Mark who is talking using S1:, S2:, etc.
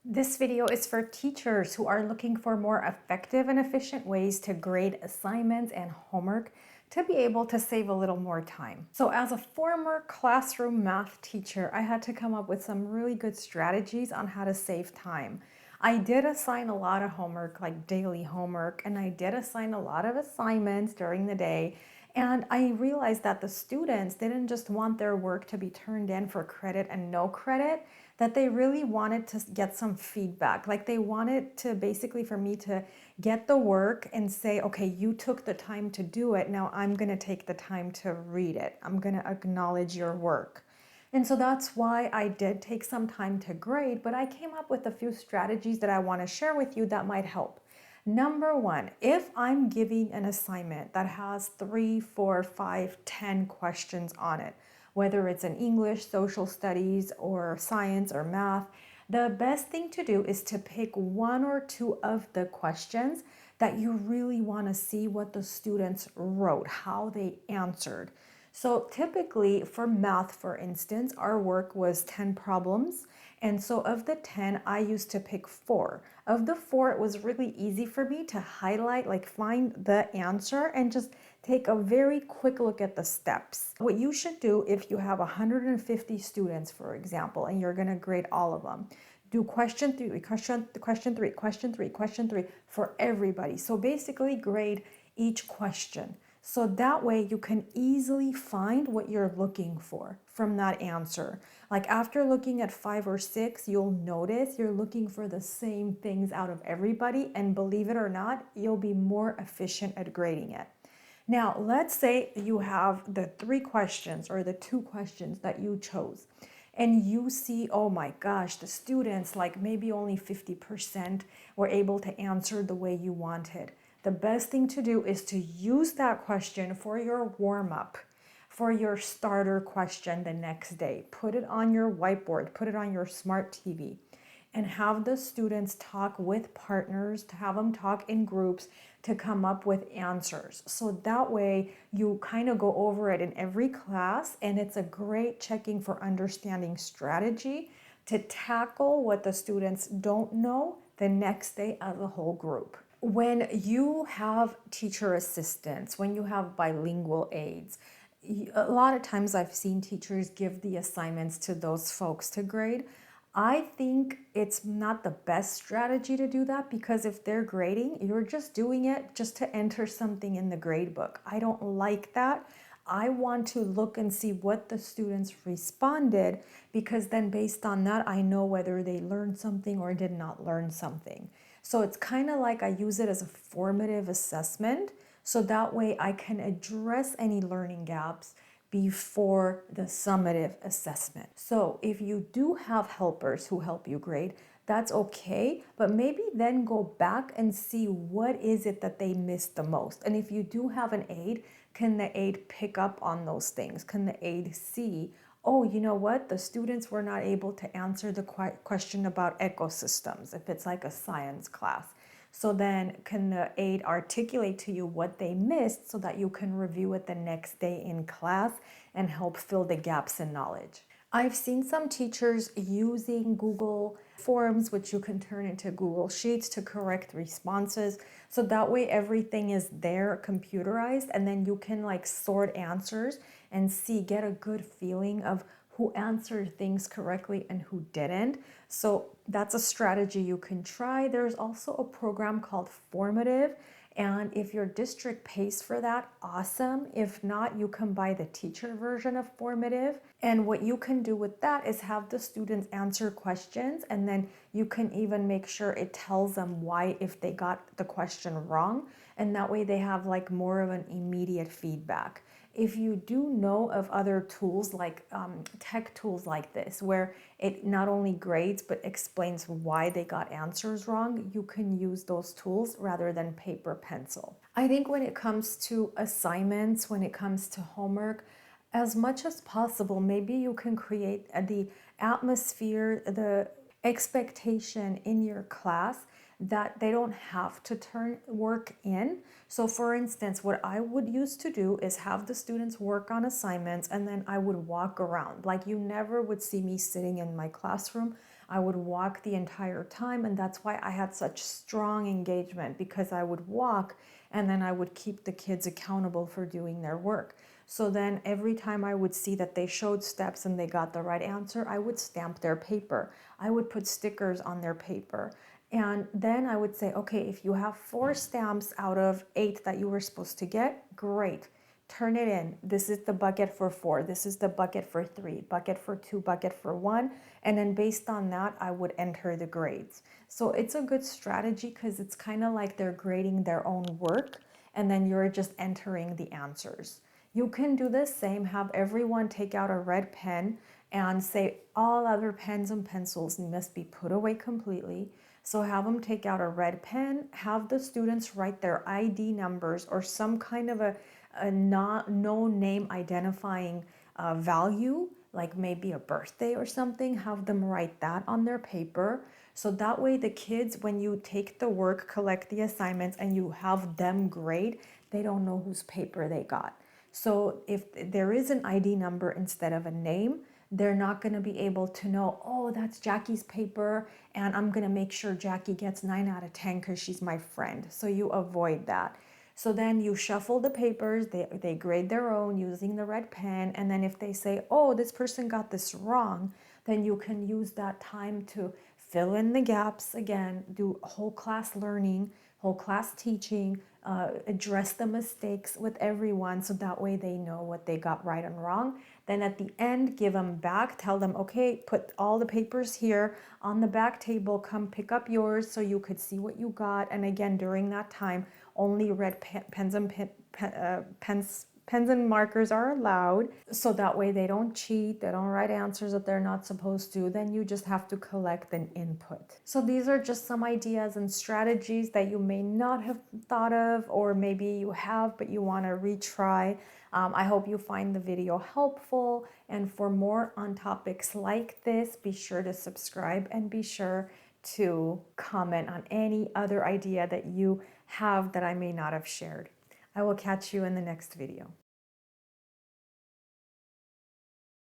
S1: This video is for teachers who are looking for more effective and efficient ways to grade assignments and homework to be able to save a little more time. So as a former classroom math teacher, I had to come up with some really good strategies on how to save time. I did assign a lot of homework, like daily homework, and I did assign a lot of assignments during the day. And I realized that the students didn't just want their work to be turned in for credit and no credit, that they really wanted to get some feedback. Like they wanted to basically for me to get the work and say, okay, you took the time to do it. Now I'm going to take the time to read it. I'm going to acknowledge your work. And so that's why I did take some time to grade, but I came up with a few strategies that I want to share with you that might help. Number one, if I'm giving an assignment that has 3, 4, 5, 10 questions on it, whether it's in English, social studies, or science or math, the best thing to do is to pick one or two of the questions that you really want to see what the students wrote, how they answered. So typically for math, for instance, our work was 10 problems. And so of the 10, I used to pick 4. Of the 4, it was really easy for me to highlight, like find the answer and just take a very quick look at the steps. What you should do if you have 150 students, for example, and you're going to grade all of them, do question 3, question 3, question 3, question 3 for everybody. So basically grade each question. So that way you can easily find what you're looking for from that answer. Like after looking at 5 or 6, you'll notice you're looking for the same things out of everybody, and believe it or not, you'll be more efficient at grading it. Now, let's say you have the 3 questions or the 2 questions that you chose, and you see, oh my gosh, the students, like maybe only 50% were able to answer the way you wanted. The best thing to do is to use that question for your warm up, for your starter question the next day. Put it on your whiteboard, put it on your smart TV, and have the students talk with partners, to have them talk in groups to come up with answers. So that way you kind of go over it in every class, and it's a great checking for understanding strategy to tackle what the students don't know the next day as a whole group. When you have teacher assistants, when you have bilingual aides, a lot of times I've seen teachers give the assignments to those folks to grade. I think it's not the best strategy to do that, because if they're grading, you're just doing it just to enter something in the grade book. I don't like that. I want to look and see what the students responded, because then based on that, I know whether they learned something or did not learn something. So it's kind of like I use it as a formative assessment. So that way I can address any learning gaps before the summative assessment. So if you do have helpers who help you grade, that's okay, but maybe then go back and see what is it that they missed the most. And if you do have an aide, can the aide pick up on those things? Can the aide see, oh, you know what? The students were not able to answer the question about ecosystems, if it's like a science class. So then can the aide articulate to you what they missed so that you can review it the next day in class and help fill the gaps in knowledge? I've seen some teachers using Google Forms, which you can turn into Google Sheets, to correct responses. So that way everything is there computerized, and then you can like sort answers and see, get a good feeling of who answered things correctly and who didn't. So that's a strategy you can try. There's also a program called Formative, and if your district pays for that, awesome. If not, you can buy the teacher version of Formative. And what you can do with that is have the students answer questions, and then you can even make sure it tells them why if they got the question wrong. And that way they have like more of an immediate feedback. If you do know of other tools like tech tools like this, where it not only grades but explains why they got answers wrong, you can use those tools rather than paper pencil. I think when it comes to assignments, when it comes to homework, as much as possible, maybe you can create the atmosphere, the expectation in your class that they don't have to turn work in. So for instance, what I would used to do is have the students work on assignments, and then I would walk around. Like you never would see me sitting in my classroom. I would walk the entire time, and that's why I had such strong engagement, because I would walk and then I would keep the kids accountable for doing their work. So then every time I would see that they showed steps and they got the right answer, I would stamp their paper. I would put stickers on their paper. And then I would say, okay, if you have 4 stamps out of 8 that you were supposed to get, great. Turn it in. This is the bucket for 4. This is the bucket for 3, bucket for 2, bucket for 1. And then based on that, I would enter the grades. So it's a good strategy because it's kind of like they're grading their own work and then you're just entering the answers. You can do the same, have everyone take out a red pen and say all other pens and pencils must be put away completely. So have them take out a red pen, have the students write their ID numbers or some kind of a no name identifying value, like maybe a birthday or something, have them write that on their paper. So that way the kids, when you take the work, collect the assignments, and you have them grade, they don't know whose paper they got. So if there is an ID number instead of a name, they're not going to be able to know, oh, that's Jackie's paper, and I'm going to make sure Jackie gets 9 out of 10 because she's my friend. So you avoid that. So then you shuffle the papers, they grade their own using the red pen, and then if they say, oh, this person got this wrong, then you can use that time to fill in the gaps again, do whole class learning, whole class teaching, address the mistakes with everyone so that way they know what they got right and wrong. Then at the end, give them back, tell them, okay, put all the papers here on the back table, come pick up yours so you could see what you got. And again, during that time, only red pens and markers are allowed, so that way they don't cheat, they don't write answers that they're not supposed to. Then you just have to collect an input. So these are just some ideas and strategies that you may not have thought of, or maybe you have but you want to retry. I hope you find the video helpful, and for more on topics like this, be sure to subscribe and be sure to comment on any other idea that you have that I may not have shared. I will catch you in the next video.